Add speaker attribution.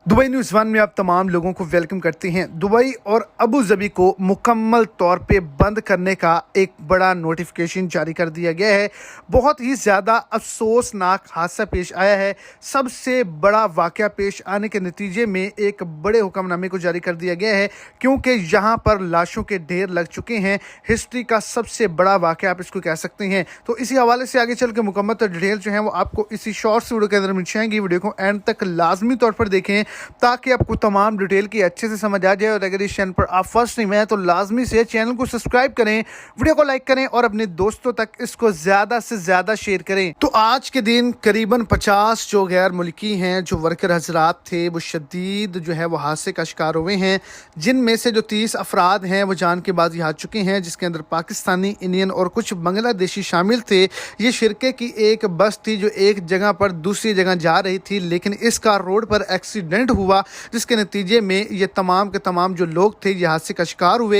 Speaker 1: Dubai news one में आप तमाम लोगों को वेलकम करते हैं। दुबई और अबू धाबी को मुकम्मल तौर पे बंद करने का एक बड़ा नोटिफिकेशन जारी कर दिया गया है। बहुत ही ज़्यादा अफसोसनाक हादसा पेश आया है। सबसे बड़ा वाक़या पेश आने के नतीजे में एक बड़े हुक्मनामे को जारी कर दिया गया है, क्योंकि यहाँ पर लाशों के ढेर लग चुके हैं। हिस्ट्री का सबसे बड़ा वाक़या आप इसको कह सकते हैं। तो इसी हवाले से आगे चल के मुकम्मल डिटेल जो है वो आपको इसी शॉर्ट से वीडियो के अंदर मिल जाएंगी। वीडियो को एंड तक लाजमी तौर पर देखें ताकि आपको तमाम डिटेल की अच्छे से समझ आ जाए। और अगर इस चैनल पर आप फर्स्ट टाइम हैं तो लाजमी से चैनल को सब्सक्राइब करें, वीडियो को लाइक करें और अपने दोस्तों तक इसको ज़्यादा से ज़्यादा शेयर करें। तो आज के दिन करीबन 50 जो गैर मुल्की हैं, जो वर्कर हजरात थे, वो शदीद जो है वो हादसे का शिकार हुए हैं, जिनमें से जो 30 अफराद हैं वो जान के बाजी हार चुके हैं, जिसके अंदर पाकिस्तानी, इंडियन और कुछ बांग्लादेशी शामिल थे। ये शिरके की एक बस थी जो एक जगह पर दूसरी जगह जा रही थी, लेकिन इसका रोड पर एक्सीडेंट हुआ, जिसके नतीजे में ये तमाम के तमाम जो लोग थे ये हादसे का शिकार हुए।